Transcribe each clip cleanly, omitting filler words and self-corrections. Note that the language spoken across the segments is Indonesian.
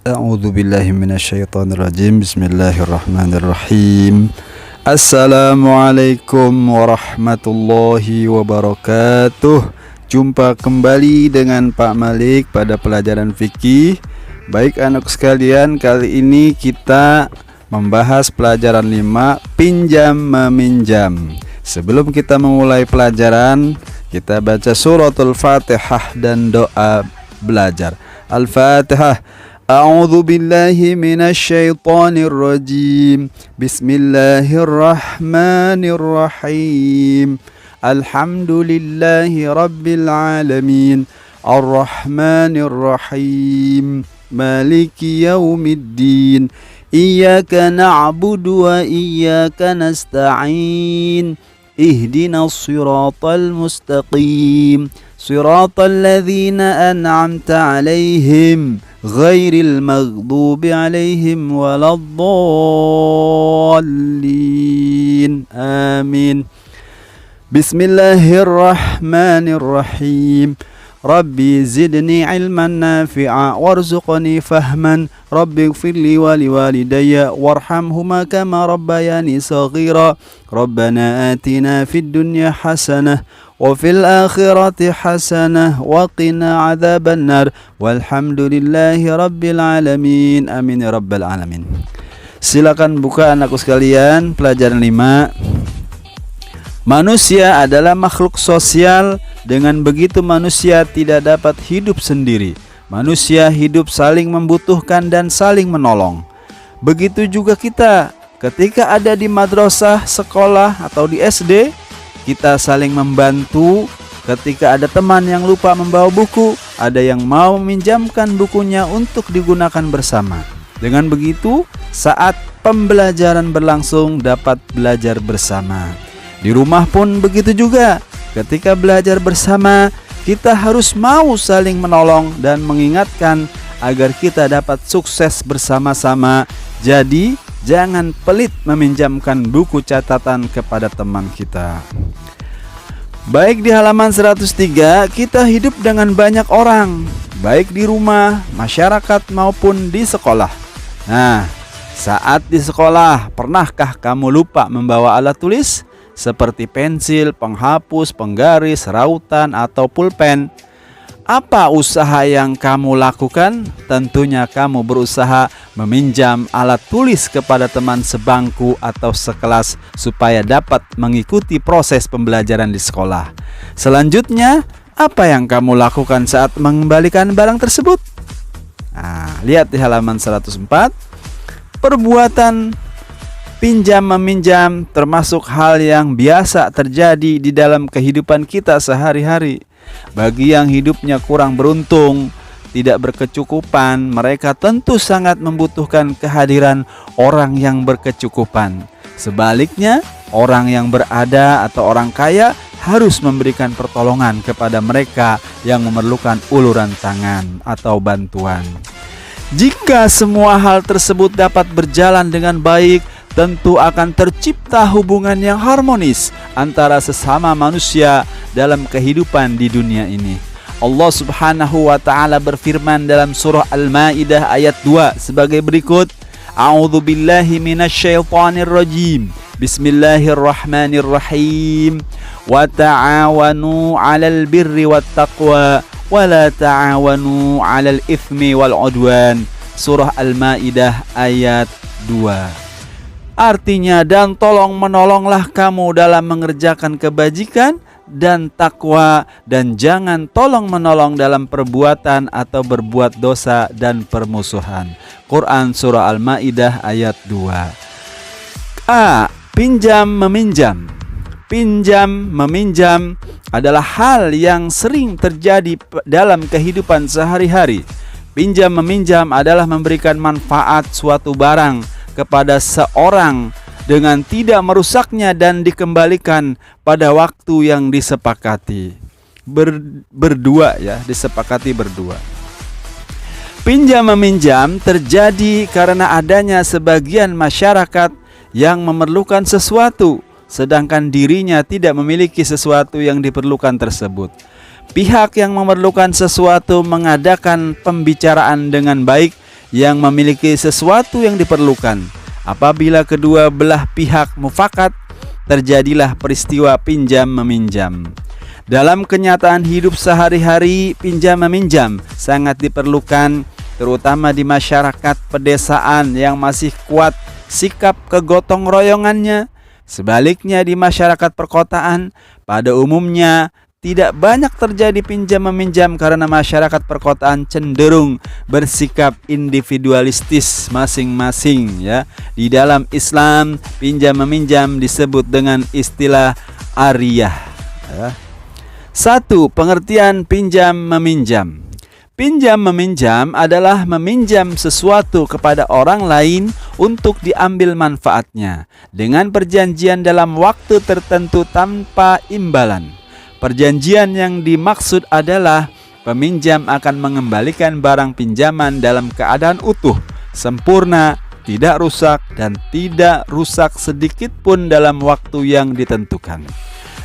A'udzu billahi minasyaitonir rajim. Bismillahirrahmanirrahim. Assalamualaikum warahmatullahi wabarakatuh. Jumpa kembali dengan Pak Malik pada pelajaran fikih. Baik anak sekalian, kali ini kita membahas pelajaran 5, pinjam meminjam. Sebelum kita memulai pelajaran, kita baca suratul Fatihah dan doa belajar. Al-Fatihah. A'udzu billahi minasy syaithanir rajim. Bismillahirrahmanirrahim. Alhamdulillahi rabbil alamin. Arrahmanir rahim. Maliki yaumiddin. Iyyaka na'budu wa iyyaka nasta'in. Ihdinas siratal mustaqim. Siratal ladzina an'amta 'alaihim ghairil maghdubi 'alaihim waladdallin. Amin. Bismillahirrahmanirrahim. Rabbi zidni ilman nafi'a warzuqni fahman. Rabbi ighfirli wa liwalidayya warhamhuma kama rabbayani saghira. Rabbana atina fid dunya hasanah wa fil akhirati hasanah wa qina adzaban nar. Walhamdulillahi rabbil alamin. Amin ya rabbal alamin. Silakan buka anakku sekalian pelajaran 5. Manusia adalah makhluk sosial. Dengan begitu manusia tidak dapat hidup sendiri. Manusia hidup saling membutuhkan dan saling menolong. Begitu juga kita. Ketika ada di madrasah, sekolah atau di SD, kita saling membantu. Ketika ada teman yang lupa membawa buku, ada yang mau meminjamkan bukunya untuk digunakan bersama. Dengan begitu, saat pembelajaran berlangsung dapat belajar bersama. Di rumah pun begitu juga. Ketika belajar bersama, kita harus mau saling menolong dan mengingatkan agar kita dapat sukses bersama-sama. Jadi, jangan pelit meminjamkan buku catatan kepada teman kita. Baik di halaman 103, kita hidup dengan banyak orang, baik di rumah, masyarakat maupun di sekolah. Nah, saat di sekolah, pernahkah kamu lupa membawa alat tulis? Seperti pensil, penghapus, penggaris, rautan, atau pulpen. Apa usaha yang kamu lakukan? Tentunya kamu berusaha meminjam alat tulis kepada teman sebangku atau sekelas supaya dapat mengikuti proses pembelajaran di sekolah. Selanjutnya, apa yang kamu lakukan saat mengembalikan barang tersebut? Nah, lihat di halaman 104. Perbuatan pinjam meminjam termasuk hal yang biasa terjadi di dalam kehidupan kita sehari-hari. Bagi yang hidupnya kurang beruntung, tidak berkecukupan, mereka tentu sangat membutuhkan kehadiran orang yang berkecukupan. Sebaliknya, orang yang berada atau orang kaya harus memberikan pertolongan kepada mereka yang memerlukan uluran tangan atau bantuan. Jika semua hal tersebut dapat berjalan dengan baik, tentu akan tercipta hubungan yang harmonis antara sesama manusia dalam kehidupan di dunia ini. Allah Subhanahu wa taala berfirman dalam surah Al-Maidah ayat 2 sebagai berikut. A'udzu billahi minasyaitonir rajim. Bismillahirrahmanirrahim. Wa ta'awanu 'alal birri wat taqwa wa la ta'awanu 'alal itsmi wal 'udwan. Surah Al-Maidah ayat 2. Artinya, dan tolong menolonglah kamu dalam mengerjakan kebajikan dan takwa, dan jangan tolong menolong dalam perbuatan atau berbuat dosa dan permusuhan. Quran surah Al-Maidah ayat 2. A. Pinjam meminjam. Pinjam meminjam adalah hal yang sering terjadi dalam kehidupan sehari-hari. Pinjam meminjam adalah memberikan manfaat suatu barang kepada seorang dengan tidak merusaknya dan dikembalikan pada waktu yang disepakati. Berdua ya, disepakati berdua. Pinjam meminjam terjadi karena adanya sebagian masyarakat yang memerlukan sesuatu, sedangkan dirinya tidak memiliki sesuatu yang diperlukan tersebut. Pihak yang memerlukan sesuatu mengadakan pembicaraan dengan baik yang memiliki sesuatu yang diperlukan. Apabila kedua belah pihak mufakat, terjadilah peristiwa pinjam meminjam. Dalam kenyataan hidup sehari-hari, pinjam meminjam sangat diperlukan, terutama di masyarakat pedesaan yang masih kuat sikap kegotong royongannya. Sebaliknya di masyarakat perkotaan pada umumnya tidak banyak terjadi pinjam meminjam karena masyarakat perkotaan cenderung bersikap individualistis masing-masing, ya. Di dalam Islam, pinjam meminjam disebut dengan istilah ariyah, ya. 1. Pengertian pinjam meminjam. Pinjam meminjam adalah meminjam sesuatu kepada orang lain untuk diambil manfaatnya dengan perjanjian dalam waktu tertentu tanpa imbalan. Perjanjian yang dimaksud adalah peminjam akan mengembalikan barang pinjaman dalam keadaan utuh, sempurna, tidak rusak, dan tidak rusak sedikit pun dalam waktu yang ditentukan.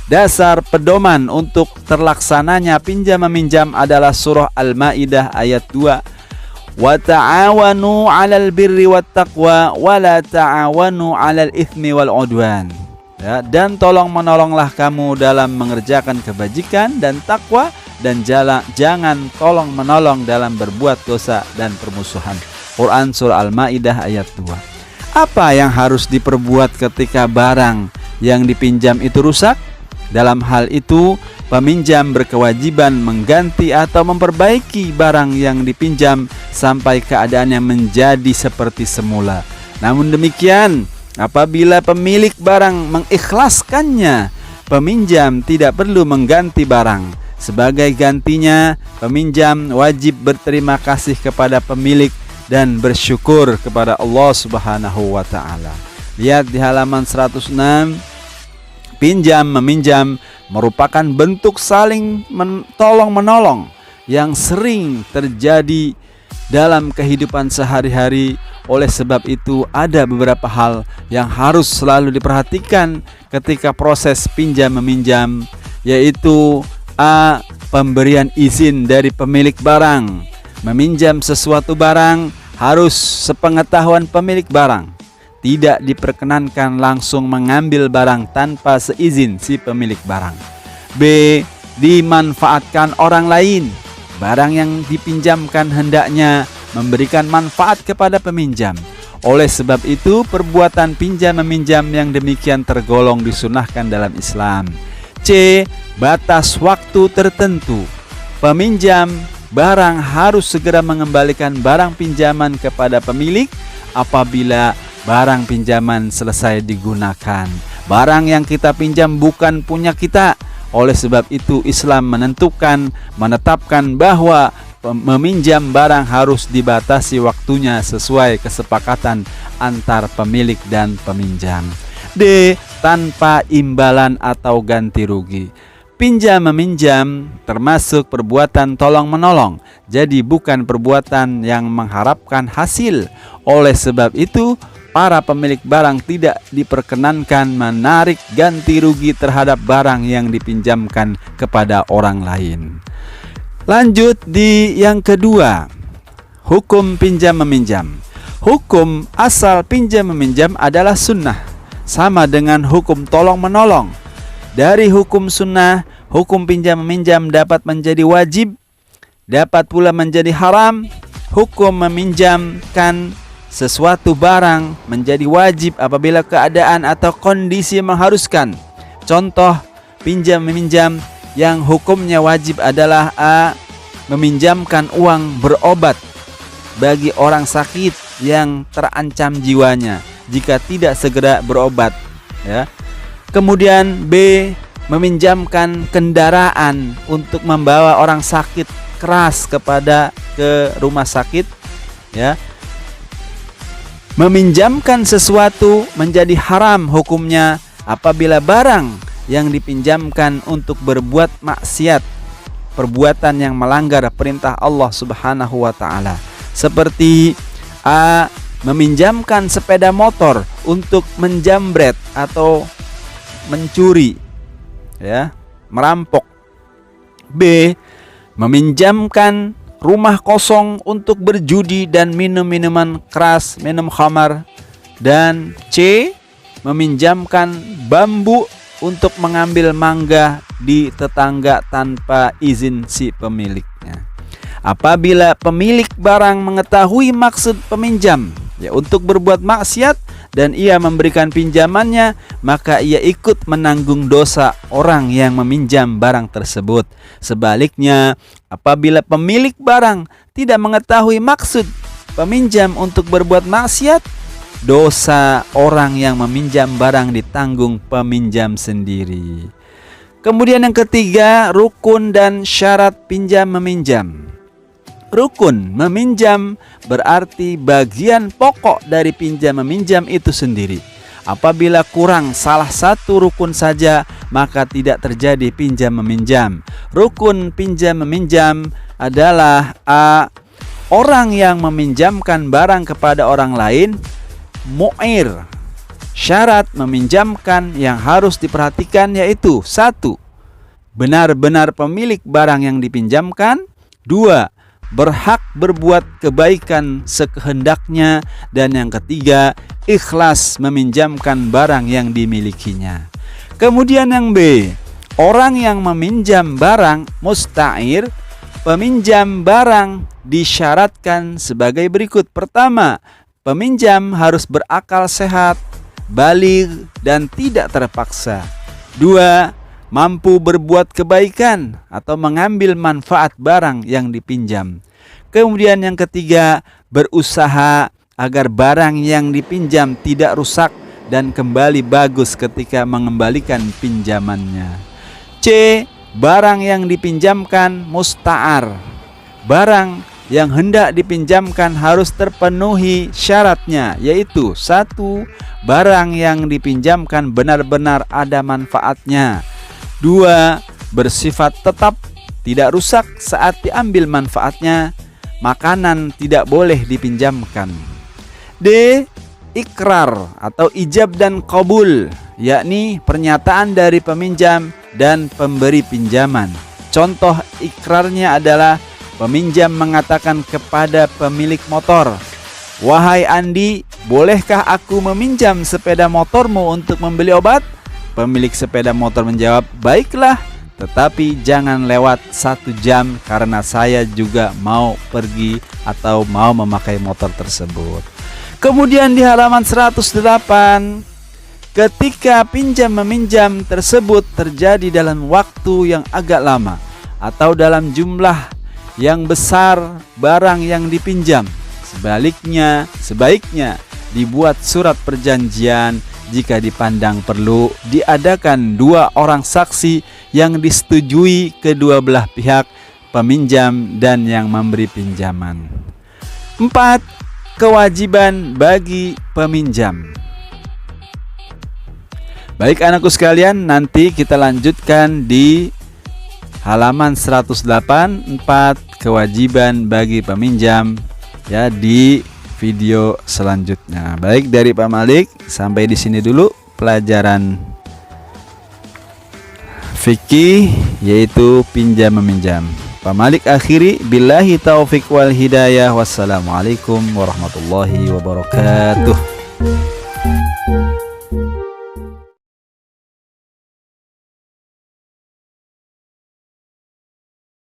Dasar pedoman untuk terlaksananya pinjam meminjam adalah surah Al-Maidah ayat 2. Wa ta'awanu 'alal birri wat taqwa wa la ta'awanu 'alal itsmi wal 'udwan. Ya, dan tolong menolonglah kamu dalam mengerjakan kebajikan dan takwa, dan jangan tolong menolong dalam berbuat dosa dan permusuhan. Quran surah Al-Maidah ayat 2. Apa yang harus diperbuat ketika barang yang dipinjam itu rusak? Dalam hal itu, peminjam berkewajiban mengganti atau memperbaiki barang yang dipinjam sampai keadaannya menjadi seperti semula. Namun demikian, apabila pemilik barang mengikhlaskannya, peminjam tidak perlu mengganti barang. Sebagai gantinya, peminjam wajib berterima kasih kepada pemilik dan bersyukur kepada Allah Subhanahu wa taala. Lihat di halaman 106. Pinjam meminjam merupakan bentuk saling tolong-menolong yang sering terjadi dalam kehidupan sehari-hari. Oleh sebab itu, ada beberapa hal yang harus selalu diperhatikan ketika proses pinjam meminjam, yaitu A. Pemberian izin dari pemilik barang. Meminjam sesuatu barang harus sepengetahuan pemilik barang. Tidak diperkenankan langsung mengambil barang tanpa seizin si pemilik barang. B. Dimanfaatkan orang lain. Barang yang dipinjamkan hendaknya memberikan manfaat kepada peminjam. Oleh sebab itu, perbuatan pinjam meminjam yang demikian tergolong disunahkan dalam Islam. C. Batas waktu tertentu. Peminjam barang harus segera mengembalikan barang pinjaman kepada pemilik apabila barang pinjaman selesai digunakan. Barang yang kita pinjam bukan punya kita. Oleh sebab itu, Islam menetapkan bahwa meminjam barang harus dibatasi waktunya sesuai kesepakatan antar pemilik dan peminjam. D. Tanpa imbalan atau ganti rugi. Pinjam meminjam termasuk perbuatan tolong menolong, jadi bukan perbuatan yang mengharapkan hasil. Oleh sebab itu, para pemilik barang tidak diperkenankan menarik ganti rugi terhadap barang yang dipinjamkan kepada orang lain. Lanjut di yang kedua, hukum pinjam meminjam. Hukum asal pinjam meminjam adalah sunnah, sama dengan hukum tolong menolong. Dari hukum sunnah, hukum pinjam meminjam dapat menjadi wajib, dapat pula menjadi haram. Hukum meminjamkan sesuatu barang menjadi wajib apabila keadaan atau kondisi mengharuskan. Contoh pinjam meminjam yang hukumnya wajib adalah A. Meminjamkan uang berobat bagi orang sakit yang terancam jiwanya jika tidak segera berobat, ya. Kemudian B. Meminjamkan kendaraan untuk membawa orang sakit keras ke rumah sakit, ya. Meminjamkan sesuatu menjadi haram hukumnya apabila barang yang dipinjamkan untuk berbuat maksiat, perbuatan yang melanggar perintah Allah Subhanahu wa taala. Seperti A. Meminjamkan sepeda motor untuk menjambret atau mencuri, ya, merampok. B. Meminjamkan rumah kosong untuk berjudi dan minum minuman keras, minum khamar. Dan C, meminjamkan bambu untuk mengambil mangga di tetangga tanpa izin si pemiliknya. Apabila pemilik barang mengetahui maksud peminjam untuk berbuat maksiat dan ia memberikan pinjamannya, maka ia ikut menanggung dosa orang yang meminjam barang tersebut. Sebaliknya, apabila pemilik barang tidak mengetahui maksud peminjam untuk berbuat maksiat, dosa orang yang meminjam barang ditanggung peminjam sendiri. Kemudian yang ketiga, rukun dan syarat pinjam meminjam. Rukun meminjam berarti bagian pokok dari pinjam meminjam itu sendiri. Apabila kurang salah satu rukun saja, maka tidak terjadi pinjam meminjam. Rukun pinjam meminjam adalah A, orang yang meminjamkan barang kepada orang lain, mu'ir. Syarat meminjamkan yang harus diperhatikan yaitu 1. Benar-benar pemilik barang yang dipinjamkan. 2. Berhak berbuat kebaikan sekehendaknya. Dan yang ketiga, ikhlas meminjamkan barang yang dimilikinya. Kemudian yang B, orang yang meminjam barang musta'ir. Peminjam barang disyaratkan sebagai berikut. Pertama, peminjam harus berakal sehat, baligh, dan tidak terpaksa. 2. Mampu berbuat kebaikan atau mengambil manfaat barang yang dipinjam. Kemudian yang ketiga, berusaha agar barang yang dipinjam tidak rusak dan kembali bagus ketika mengembalikan pinjamannya. C. Barang yang dipinjamkan musta'ar. Barang yang hendak dipinjamkan harus terpenuhi syaratnya, yaitu 1. Barang yang dipinjamkan benar-benar ada manfaatnya. 2. Bersifat tetap, tidak rusak saat diambil manfaatnya. Makanan tidak boleh dipinjamkan. D. Ikrar atau ijab dan qabul, yakni pernyataan dari peminjam dan pemberi pinjaman. Contoh ikrarnya adalah peminjam mengatakan kepada pemilik motor, "Wahai Andi, bolehkah aku meminjam sepeda motormu untuk membeli obat?" Pemilik sepeda motor menjawab, "Baiklah, tetapi jangan lewat 1 jam karena saya juga mau pergi atau mau memakai motor tersebut." Kemudian di halaman 108, ketika pinjam meminjam tersebut terjadi dalam waktu yang agak lama atau dalam jumlah yang besar barang yang dipinjam, sebaiknya dibuat surat perjanjian. Jika dipandang perlu, diadakan 2 orang saksi yang disetujui kedua belah pihak, peminjam dan yang memberi pinjaman. 4. Kewajiban bagi peminjam. Baik anakku sekalian, nanti kita lanjutkan di halaman 108, 4 kewajiban bagi peminjam ya di video selanjutnya. Baik, dari Pak Malik sampai di sini dulu pelajaran fikih yaitu pinjam meminjam. Pak Malik akhiri, billahi taufik wal hidayah. Wassalamualaikum warahmatullahi wabarakatuh.